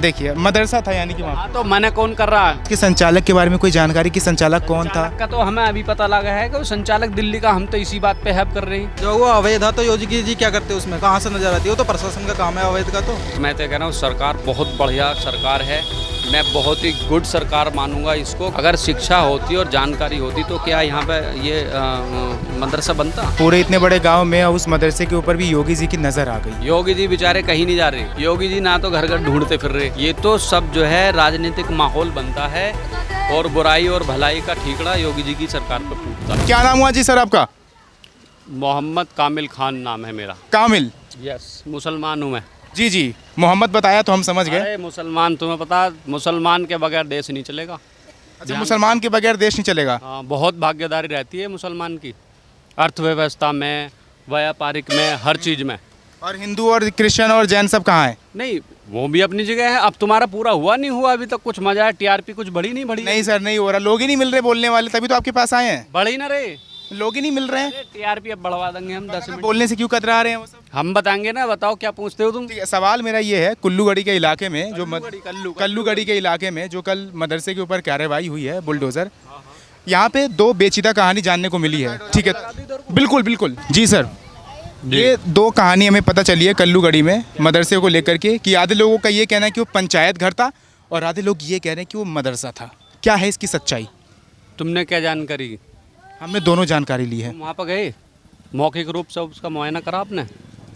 देखिए मदरसा था यानी कि वहाँ हाँ तो मना कौन कर रहा है? के संचालक के बारे में कोई जानकारी कि संचालक कौन था? संचालक का तो हमें अभी पता लगा है कि वो संचालक दिल्ली का, हम तो इसी बात पे हेल्प कर रहे हैं। जो वो अवैध था तो योगी जी क्या करते उसमें, कहाँ से नजर आती है? वो तो प्रशासन का काम है अवैध का। तो मैं तो कह रहा हूँ सरकार बहुत बढ़िया सरकार है, मैं बहुत ही गुड सरकार मानूंगा इसको। अगर शिक्षा होती और जानकारी होती तो क्या यहाँ पे ये मदरसा बनता? पूरे इतने बड़े गांव में उस मदरसे के ऊपर भी योगी जी की नजर आ गई। योगी जी बेचारे कहीं नहीं जा रहे, योगी जी ना तो घर घर ढूंढते फिर रहे। ये तो सब जो है राजनीतिक माहौल बनता है और बुराई और भलाई का ठीकरा योगी जी की सरकार पर फूटता है। क्या नाम हुआ जी सर आपका? मोहम्मद कामिल खान नाम है मेरा। कामिल? यस, मुसलमान हूँ मैं। जी जी, मोहम्मद बताया तो हम समझ गए। अरे मुसलमान, तुम्हें पता मुसलमान के बगैर देश नहीं चलेगा। अच्छा, मुसलमान के बगैर देश नहीं चलेगा। हाँ, बहुत भागीदारी रहती है मुसलमान की, अर्थव्यवस्था में, व्यापारिक में, हर चीज़ में। और हिंदू और क्रिश्चियन और जैन सब कहाँ हैं? नहीं, वो भी अपनी जगह है। अब तुम्हारा पूरा हुआ नहीं हुआ अभी तक, कुछ मजा है, टीआरपी कुछ बढ़ी नहीं बढ़ी? नहीं सर, नहीं हो रहा, लोग ही नहीं मिल रहे बोलने वाले, तभी तो आपके पास आए हैं। बढ़ी ना रे, लोग ही नहीं मिल रहे हैं। टीआरपी अब बढ़वा देंगे हम 10 मिनट। बोलने से क्यों कतरा रहे हैं वो सब? हम बताएंगे ना, बताओ क्या पूछते हो तुम? ठीक है, सवाल मेरा ये है, कुल्लूगढ़ी के इलाके में जो कल्लू कल्लूगढ़ी के इलाके में जो कल मदरसे के ऊपर कार्रवाई हुई है बुलडोजर, यहाँ पे दो पेचीदा कहानी जानने को मिली है। ठीक है, बिल्कुल बिल्कुल जी सर। ये दो कहानी हमें पता चली है कल्लूगढ़ी में मदरसे को लेकर के, कि आधे लोगों का ये कहना है कि वो पंचायत घर था और आधे लोग ये कह रहे हैं कि वो मदरसा था। क्या है इसकी सच्चाई? तुमने क्या जानकारी? हमने दोनों जानकारी ली है। तुम वहाँ पर गए, मौखिक रूप से उसका मुआयना करा आपने?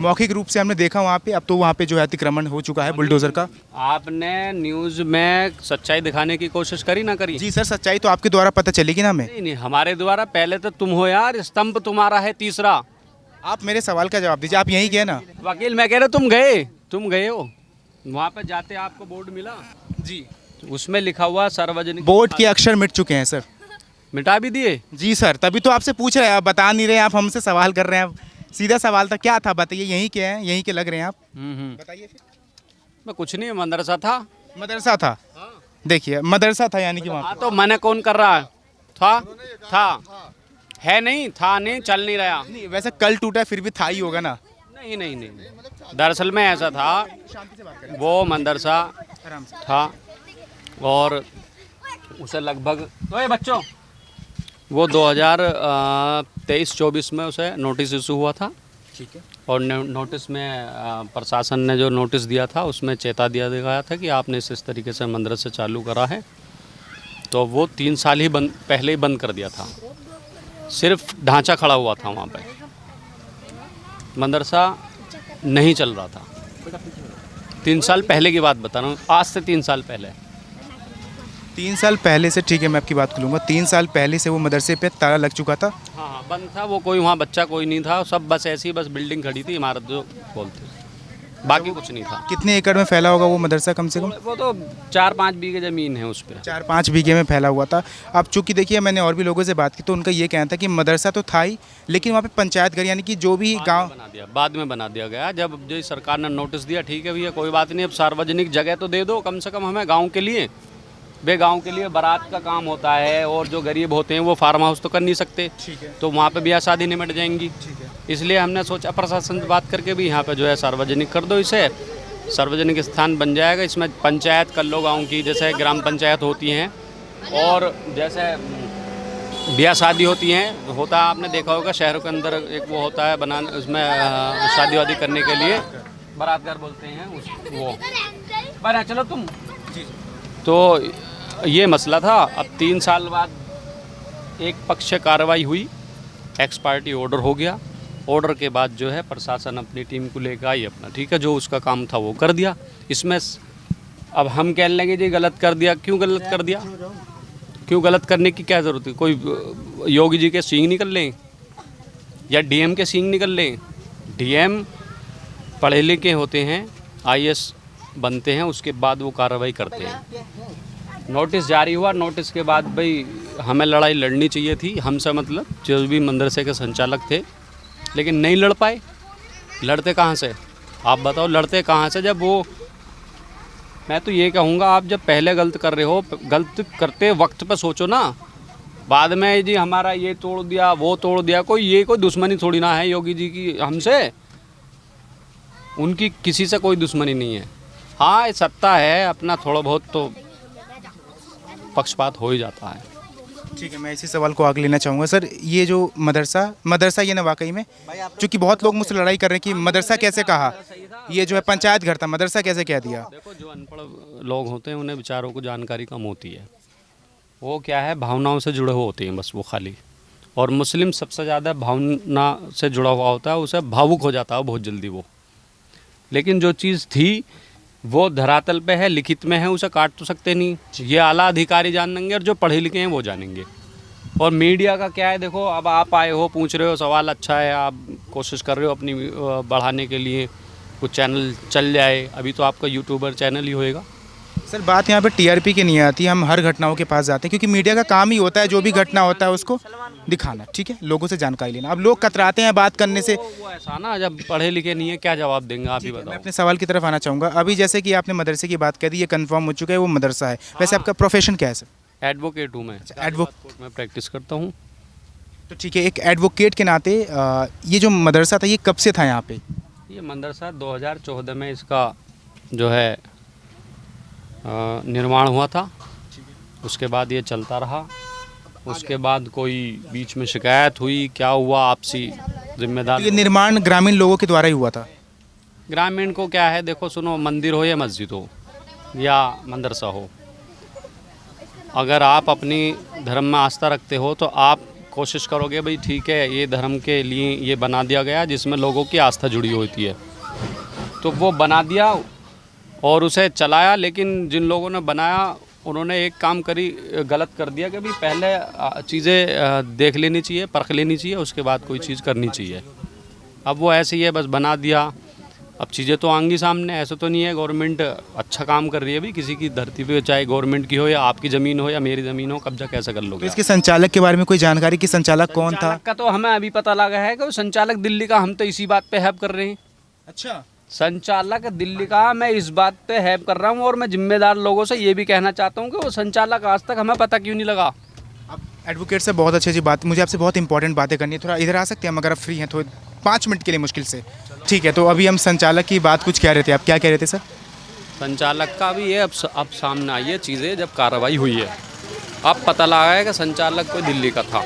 मौखिक रूप से हमने देखा वहाँ पे, अब तो वहाँ पे जो है अतिक्रमण हो चुका है बुलडोजर का। आपने न्यूज़ में सच्चाई दिखाने की कोशिश करी ना करी? जी सर, सच्चाई तो आपके द्वारा पता चलेगी ना हमें। नहीं नहीं, हमारे द्वारा। पहले तो तुम हो यार, स्तंभ तुम्हारा है तीसरा। आप मेरे सवाल का जवाब दीजिए, आप यही गए ना? वकील मैं कह रहा तुम गए हो वहाँ पे, जाते आपको बोर्ड मिला जी, उसमें लिखा हुआ सार्वजनिक। बोर्ड के अक्षर मिट चुके हैं सर। मिटा भी दिए? जी सर, तभी तो आपसे पूछ रहे हैं, आप बता नहीं रहे, आप हमसे सवाल कर रहे हैं। आप सीधा सवाल था, क्या था बताइए, यहीं के हैं, यहीं के लग रहे हैं आप, बताइए फिर। मैं कुछ नहीं, मदरसा था। मदरसा था? देखिए मदरसा था यानी कि वहाँ हाँ तो मना कौन कर रहा है? था है नहीं, था नहीं, चल नहीं रहा। नहीं, वैसे कल टूटा फिर भी था ही होगा ना? नहीं नहीं नहीं, दरअसल में ऐसा था, वो मदरसा था और उसे लगभग, ओए बच्चों, वो 2023-24 में उसे नोटिस इशू हुआ था। ठीक है। और नोटिस में प्रशासन ने जो नोटिस दिया था उसमें चेता दिया गया था कि आपने इस तरीके से मदरसा चालू करा है, तो वो 3 साल ही पहले ही बंद कर दिया था। सिर्फ ढांचा खड़ा हुआ था वहाँ पे, मदरसा नहीं चल रहा था। 3 साल पहले की बात बता रहा हूँ, आज से 3 साल पहले। 3 साल पहले से, ठीक है मैं आपकी बात को लूँगा, 3 साल पहले से वो मदरसे पे ताला लग चुका था। हाँ, बंद था वो, कोई वहाँ बच्चा कोई नहीं था, सब बस ऐसी बस बिल्डिंग खड़ी थी, इमारत जो बोलते, बाकी कुछ नहीं था। कितने एकड़ में फैला होगा वो मदरसा कम से कम? वो तो 4-5 बीघे ज़मीन है उस पर। 4-5 बीघे में फैला हुआ था। अब चूंकि देखिए मैंने और भी लोगों से बात की तो उनका ये कहना था कि मदरसा तो था ही, लेकिन वहाँ पे पंचायत घर यानी कि जो भी गांव बाद में बना दिया गया, जब जो सरकार ने नोटिस दिया। ठीक है भैया, कोई बात नहीं, अब सार्वजनिक जगह तो दे दो कम से कम हमें, गाँव के लिए। गाँव के लिए बारात का काम होता है और जो गरीब होते हैं वो फार्म हाउस तो कर नहीं सकते, तो वहाँ पे ब्याह शादी निमट जाएंगी। इसलिए हमने सोचा प्रशासन से बात करके भी यहाँ पे जो है सार्वजनिक कर दो, इसे सार्वजनिक स्थान बन जाएगा। इसमें पंचायत कर लो गाँव की, जैसे ग्राम पंचायत होती हैं और जैसे ब्याह शादी होती हैं, होता है आपने देखा होगा शहरों के अंदर, एक वो होता है बनाने, उसमें शादी वादी करने के लिए बारात घर बोलते हैं वो बना। चलो तुम, तो ये मसला था। अब 3 साल बाद एक पक्ष से कार्रवाई हुई, एक्स पार्टी ऑर्डर हो गया। ऑर्डर के बाद जो है प्रशासन अपनी टीम को लेकर आई अपना, ठीक है, जो उसका काम था वो कर दिया। इसमें अब हम कह लेंगे जी गलत कर दिया, क्यों गलत कर दिया? क्यों गलत करने की क्या ज़रूरत है? कोई योगी जी के सींग निकल लें या डीएम के सींग निकल लें? डीएम पढ़े लिखे होते हैं, आईएएस बनते हैं, उसके बाद वो कार्रवाई करते हैं। नोटिस जारी हुआ, नोटिस के बाद भाई हमें लड़ाई लड़नी चाहिए थी, हमसे मतलब जो भी मदरसे के संचालक थे, लेकिन नहीं लड़ पाए। लड़ते कहाँ से? आप बताओ, लड़ते कहाँ से? जब वो, मैं तो ये कहूँगा, आप जब पहले गलत कर रहे हो, गलत करते वक्त पे सोचो ना, बाद में जी हमारा ये तोड़ दिया वो तोड़ दिया। कोई दुश्मनी थोड़ी ना है योगी जी की हमसे, उनकी किसी से कोई दुश्मनी नहीं है। हाँ, सत्ता है, अपना थोड़ा बहुत तो पक्षपात हो ही जाता है। ठीक है, मैं इसी सवाल को आगे लेना चाहूँगा सर। ये जो मदरसा ये ना वाकई में, क्योंकि बहुत लोग मुझसे लड़ाई कर रहे हैं कि मदरसा कैसे कहा, ये जो है पंचायत घर था, मदरसा कैसे कह दिया। देखो, जो अनपढ़ लोग होते हैं उन्हें बेचारों को जानकारी कम होती है, वो क्या है भावनाओं से जुड़े हुए होते हैं बस वो खाली। और मुस्लिम सबसे ज़्यादा भावना से जुड़ा हुआ होता है, उसे भावुक हो जाता है बहुत जल्दी वो। लेकिन जो चीज़ थी वो धरातल पे है, लिखित में है, उसे काट तो सकते नहीं। ये आला अधिकारी जानेंगे और जो पढ़े लिखे हैं वो जानेंगे। और मीडिया का क्या है, देखो अब आप आए हो, पूछ रहे हो, सवाल अच्छा है, आप कोशिश कर रहे हो अपनी बढ़ाने के लिए कुछ चैनल चल जाए। अभी तो आपका यूट्यूबर चैनल ही होएगा। सर बात यहाँ पे टीआरपी की नहीं आती, हम हर घटनाओं के पास जाते हैं क्योंकि मीडिया का काम ही होता है जो भी घटना होता है उसको दिखाना, ठीक है, लोगों से जानकारी लेना। अब लोग कतराते हैं बात करने से। वो ऐसा ना, जब पढ़े लिखे नहीं है क्या जवाब देंगे, आप ही मैं बताओ। अपने सवाल की तरफ आना चाहूँगा। अभी जैसे कि आपने मदरसे की बात कर दी, ये कंफर्म हो चुका है वो मदरसा है। वैसे आपका प्रोफेशन क्या है सर? एडवोकेट हूँ मैं, एडवोकेट मैं प्रैक्टिस करता हूँ। तो ठीक है, एक एडवोकेट के नाते ये जो मदरसा था ये कब से था यहाँ पे? ये मदरसा 2014 में इसका जो है निर्माण हुआ था। उसके बाद ये चलता रहा। उसके बाद कोई बीच में शिकायत हुई, क्या हुआ, आपसी जिम्मेदार। ये निर्माण ग्रामीण लोगों के द्वारा ही हुआ था। ग्रामीण को क्या है, देखो सुनो, मंदिर हो या मस्जिद हो या मदरसा हो, अगर आप अपनी धर्म में आस्था रखते हो तो आप कोशिश करोगे भाई ठीक है ये धर्म के लिए ये बना दिया गया जिसमें लोगों की आस्था जुड़ी होती है, तो वो बना दिया और उसे चलाया। लेकिन जिन लोगों ने बनाया उन्होंने एक काम गलत कर दिया कि भाई पहले चीज़ें देख लेनी चाहिए, परख लेनी चाहिए, उसके बाद कोई चीज़ करनी चाहिए। अब वो ऐसे ही है, बस बना दिया। अब चीज़ें तो आएंगी सामने, ऐसा तो नहीं है। गवर्नमेंट अच्छा काम कर रही है, भी किसी की धरती पे, चाहे गवर्नमेंट की हो या आपकी ज़मीन हो या मेरी ज़मीन हो, कब्जा कैसे कर तो लोगे। इसके संचालक के बारे में कोई जानकारी कि संचालक कौन था? संचालक का तो हमें अभी पता लगा है कि वो संचालक दिल्ली का, हम तो इसी बात पे हैप कर रहे हैं। अच्छा, संचालक दिल्ली का, मैं इस बात पे हैप कर रहा हूँ। और मैं जिम्मेदार लोगों से ये भी कहना चाहता हूँ कि वो संचालक आज तक हमें पता क्यों नहीं लगा। अब एडवोकेट से बहुत अच्छी बात, मुझे आपसे बहुत इंपॉर्टेंट बातें करनी है। थोड़ा इधर आ सकते हैं हम, अगर आप फ्री हैं तो 5 मिनट के लिए मुश्किल से? ठीक है, तो अभी हम संचालक की बात कुछ कह रहे थे, आप क्या कह रहे थे सर? संचालक का भी ये अब सामने आई है चीज़ें, जब कार्रवाई हुई है अब पता लगा है कि संचालक कोई दिल्ली का था।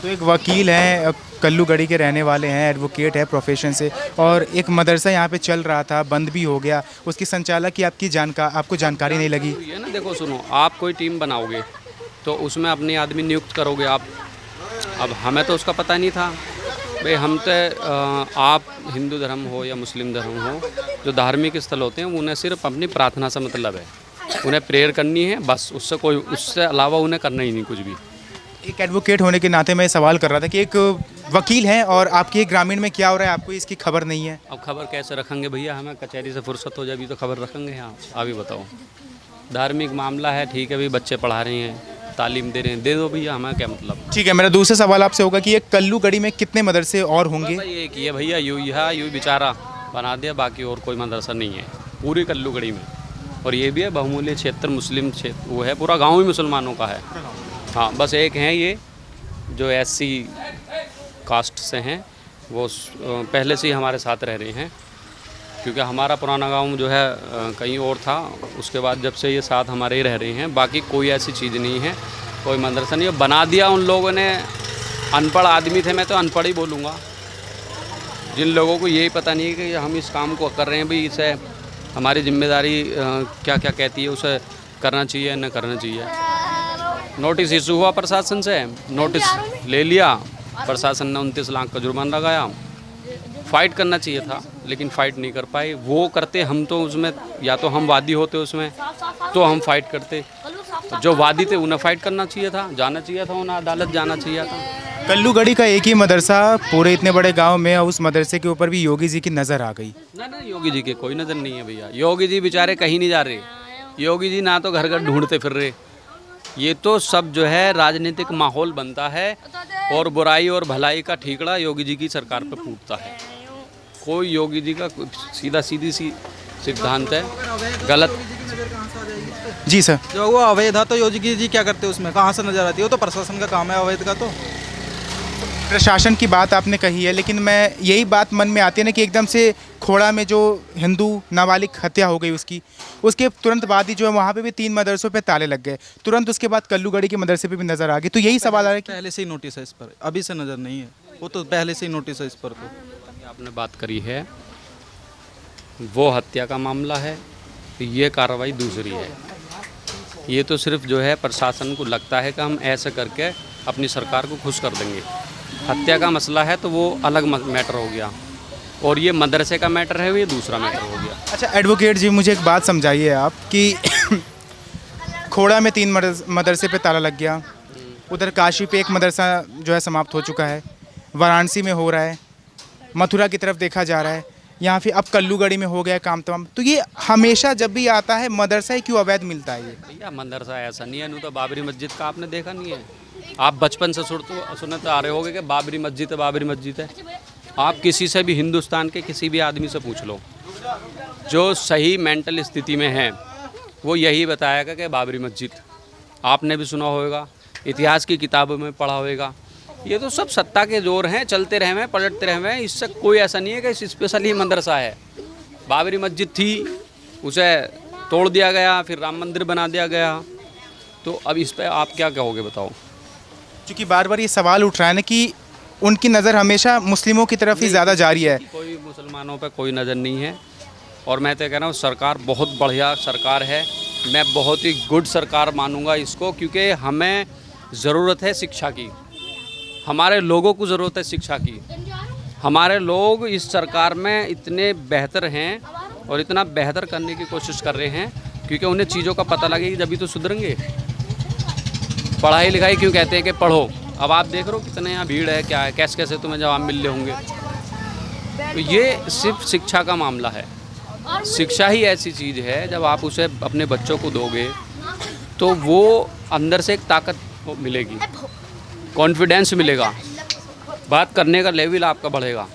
तो एक वकील हैं, कल्लूगढ़ी के रहने वाले हैं, एडवोकेट है प्रोफेशन से, और एक मदरसा यहाँ पे चल रहा था, बंद भी हो गया, उसकी संचालक की आपको जानकारी नहीं लगी? ये ना, देखो सुनो, आप कोई टीम बनाओगे तो उसमें अपने आदमी नियुक्त करोगे आप। अब हमें तो उसका पता नहीं था भाई। हम तो आप हिंदू धर्म हो या मुस्लिम धर्म हो, जो धार्मिक स्थल होते हैं उन्हें सिर्फ अपनी प्रार्थना से मतलब है, उन्हें प्रेयर करनी है बस, उससे अलावा उन्हें करना ही नहीं कुछ भी। एक एडवोकेट होने के नाते मैं सवाल कर रहा था कि एक वकील हैं और आपके एक ग्रामीण में क्या हो रहा है आपको इसकी खबर नहीं है? अब खबर कैसे रखेंगे भैया, हमें कचहरी से फुर्सत हो जाएगी तो खबर रखेंगे। यहाँ अभी बताओ, धार्मिक मामला है, ठीक है भाई, बच्चे पढ़ा रहे हैं, तालीम दे रहे हैं, दे दो भैया, हमें क्या मतलब। ठीक है, मेरा दूसरा सवाल आपसे होगा कि ये कल्लूगढ़ी में कितने मदरसे और होंगे? एक ये भैया यू बेचारा बना दिया, बाकी और कोई मदरसा नहीं है पूरी कल्लूगढ़ी में। और ये भी है बहुमूल्य क्षेत्र, मुस्लिम क्षेत्र वो है, पूरा गाँव ही मुसलमानों का है। हाँ, बस एक हैं ये जो SC कास्ट से हैं, वो पहले से ही हमारे साथ रह रहे हैं, क्योंकि हमारा पुराना गांव जो है कहीं और था। उसके बाद जब से ये साथ हमारे ही रह रहे हैं, बाकी कोई ऐसी चीज़ नहीं है, कोई मदरसा नहीं है। बना दिया उन लोगों ने, अनपढ़ आदमी थे, मैं तो अनपढ़ ही बोलूँगा, जिन लोगों को यही पता नहीं है कि हम इस काम को कर रहे हैं भाई, इसे हमारी जिम्मेदारी क्या क्या कहती है, उसे करना चाहिए न करना चाहिए। नोटिस इशू हुआ प्रशासन से, नोटिस ले लिया, प्रशासन ने 29 लाख का जुर्माना लगाया। फ़ाइट करना चाहिए था लेकिन फ़ाइट नहीं कर पाए। वो करते हम तो उसमें, या तो हम वादी होते उसमें तो हम फ़ाइट करते, जो वादी थे उन्हें फ़ाइट करना चाहिए था, जाना चाहिए था, उन्हें अदालत जाना चाहिए था। कल्लूगढ़ी का एक ही मदरसा पूरे इतने बड़े गांव में, उस मदरसे के ऊपर भी योगी जी की नज़र आ गई। ना योगी जी के कोई नज़र नहीं है भैया। योगी जी बेचारे कहीं नहीं जा रहे, योगी जी ना तो घर घर ढूंढते फिर रहे। ये तो सब जो है राजनीतिक माहौल बनता है और बुराई और भलाई का ठीकड़ा योगी जी की सरकार पे फूटता है। कोई योगी जी का सीधी सी सिद्धांत है गलत। जी सर, जो वो अवैध था तो योगी जी क्या करते उसमें, कहाँ से नजर आती है? वो तो प्रशासन का काम है अवैध का। तो प्रशासन की बात आपने कही है, लेकिन मैं यही बात मन में आती है ना कि एकदम से खोड़ा में जो हिंदू नाबालिग हत्या हो गई उसके तुरंत बाद ही जो है वहाँ पे भी 3 मदरसों पे ताले लग गए, तुरंत उसके बाद कल्लूगढ़ी के मदरसे पे भी नज़र आ गई। तो यही सवाल आ रहा है कि पहले से ही नोटिस है इस पर, अभी से नज़र नहीं है, वो तो पहले से ही नोटिस है इस पर। तो आपने बात करी है वो हत्या का मामला है, ये कार्रवाई दूसरी है। ये तो सिर्फ जो है प्रशासन को लगता है कि हम ऐसे करके अपनी सरकार को खुश कर देंगे। हत्या का मसला है तो वो अलग मैटर हो गया, और ये मदरसे का मैटर है, ये दूसरा मैटर हो गया। अच्छा एडवोकेट जी, मुझे एक बात समझाइए आप कि खोड़ा में 3 मदरसे पे ताला लग गया, उधर काशी पे एक मदरसा जो है समाप्त हो चुका है, वाराणसी में हो रहा है, मथुरा की तरफ देखा जा रहा है, यहाँ फिर अब कल्लूगढ़ी में हो गया काम तमाम। तो ये हमेशा जब भी आता है मदरसा ही क्यों अवैध मिलता है? ये भैया मदरसा ऐसा नहीं है, नहीं तो बाबरी मस्जिद का आपने देखा नहीं है? आप बचपन से सुनते आ रहे होगे कि बाबरी मस्जिद है, बाबरी मस्जिद है। आप किसी से भी हिंदुस्तान के किसी भी आदमी से पूछ लो जो सही मेंटल स्थिति में है, वो यही बताएगा कि बाबरी मस्जिद। आपने भी सुना होगा, इतिहास की किताबों में पढ़ा होगा। ये तो सब सत्ता के जोर हैं, चलते रहे हैं, पलटते रहे हैं। इससे कोई ऐसा नहीं है कि स्पेशल ही मदरसा है। बाबरी मस्जिद थी, उसे तोड़ दिया गया, फिर राम मंदिर बना दिया गया। तो अब इस पर आप क्या कहोगे बताओ? क्योंकि बार बार ये सवाल उठ रहा है ना कि उनकी नज़र हमेशा मुस्लिमों की तरफ ही ज़्यादा जा रही है। कोई मुसलमानों पे कोई नज़र नहीं है। और मैं तो कह रहा हूँ सरकार बहुत बढ़िया सरकार है, मैं बहुत ही गुड सरकार मानूंगा इसको, क्योंकि हमें ज़रूरत है शिक्षा की, हमारे लोगों को ज़रूरत है शिक्षा की। हमारे लोग इस सरकार में इतने बेहतर हैं और इतना बेहतर करने की कोशिश कर रहे हैं, क्योंकि उन्हें चीज़ों का पता लगेगी जब भी तो सुधरेंगे। पढ़ाई लिखाई क्यों कहते हैं कि पढ़ो, अब आप देख रहे हो कितने यहाँ भीड़ है, क्या है, कैसे कैसे तुम्हें जवाब मिल रहे होंगे। तो ये सिर्फ शिक्षा का मामला है। शिक्षा ही ऐसी चीज़ है, जब आप उसे अपने बच्चों को दोगे तो वो अंदर से एक ताकत मिलेगी, कॉन्फिडेंस मिलेगा, बात करने का लेवल आपका बढ़ेगा।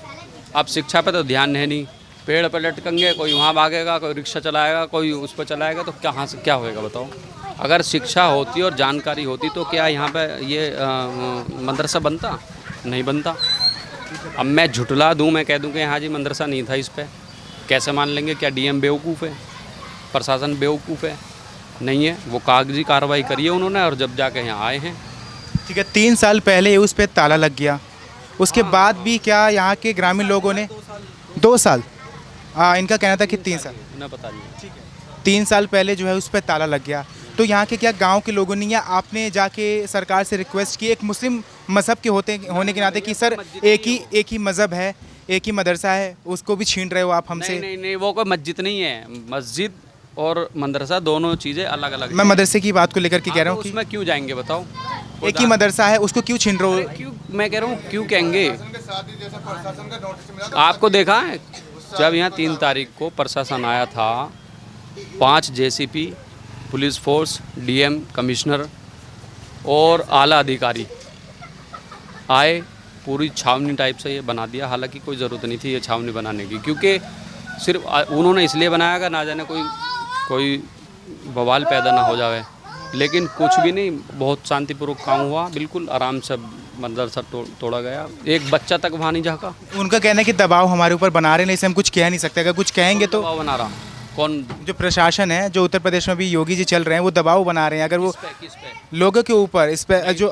अब शिक्षा पे तो ध्यान है नहीं, पेड़ पर लटकेंगे, कोई वहाँ भागेगा, कोई रिक्शा चलाएगा, कोई उस पर चलाएगा, तो कहाँ से क्या होएगा बताओ? अगर शिक्षा होती और जानकारी होती तो क्या यहाँ पे ये मदरसा बनता? नहीं बनता। अब मैं झुटला दूँ, मैं कह दूँ कि हाँ जी मदरसा नहीं था, इस पर कैसे मान लेंगे? क्या डीएम बेवकूफ़ है? प्रशासन बेवकूफ़ है? नहीं है। वो कागजी कार्रवाई करी है उन्होंने, और जब जाके यहाँ आए हैं। ठीक है, 3 साल पहले उस पर ताला लग गया, उसके बाद भी क्या यहाँ के ग्रामीण लोगों ने 2 साल, हाँ इनका कहना था कि 3 साल, उन्हें पता नहीं। 3 साल पहले जो है उस पर ताला लग गया। तो यहाँ के क्या गांव के लोगों ने या आपने जाके सरकार से रिक्वेस्ट की, एक मुस्लिम मज़हब के होने के नाते, कि सर एक ही मज़हब है, एक ही मदरसा है, उसको भी छीन रहे हो आप हमसे? नहीं, वो कोई मस्जिद नहीं है। मस्जिद और मदरसा दोनों चीज़ें अलग अलग। मैं मदरसे की बात को लेकर के कह रहा हूँ कि उसमें क्यों जाएंगे बताओ? एक ही मदरसा है, उसको क्यों छीन रहे हो? क्यों, मैं कह रहा हूँ क्यों कहेंगे? आपको देखा है जब यहाँ 3 तारीख को प्रशासन आया था, 5 JCP, police force, DM, commissioner और आला अधिकारी आए, पूरी छावनी टाइप से ये बना दिया। हालांकि कोई ज़रूरत नहीं थी ये छावनी बनाने की, क्योंकि सिर्फ उन्होंने इसलिए बनाया कि ना जाने कोई बवाल पैदा ना हो जाए। लेकिन कुछ भी नहीं, बहुत शांतिपूर्वक काम हुआ, बिल्कुल आराम से मदरसा तोड़ा गया, एक बच्चा तक वहाँ नहीं झाँका। उनका कहना है कि दबाव हमारे ऊपर बना रहे हैं, इसे हम कुछ कह नहीं सकते, अगर कुछ कहेंगे तो दबाव बना रहा कौन? जो प्रशासन है, जो उत्तर प्रदेश में भी योगी जी चल रहे हैं, वो दबाव बना रहे हैं। अगर वो किस पे? लोगों के ऊपर, इस पे जो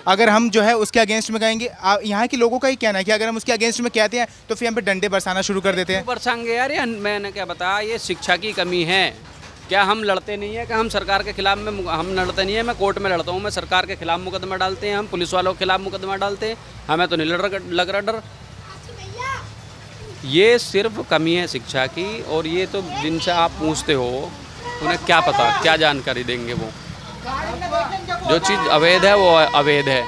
अगर हम जो है उसके अगेंस्ट में कहेंगे, यहाँ के लोगों का ही कहना है कि अगर हम उसके अगेंस्ट में कहते हैं तो फिर हम पे डंडे बरसाना शुरू कर देते हैं। बरसाएंगे यार, ये मैंने क्या बताया, ये शिक्षा की कमी है। क्या हम लड़ते नहीं है कि हम सरकार के खिलाफ में, हम लड़ते नहीं है, मैं कोर्ट में लड़ता हूँ, मैं सरकार के खिलाफ मुकदमा डालते हैं, हम पुलिस वालों के खिलाफ मुकदमा डालते हैं, हमें तो नहीं लग रहा डर। ये सिर्फ कमी है शिक्षा की, और ये तो जिनसे आप पूछते हो उन्हें क्या पता, क्या जानकारी देंगे वो? जो चीज़ अवैध है वो अवैध है।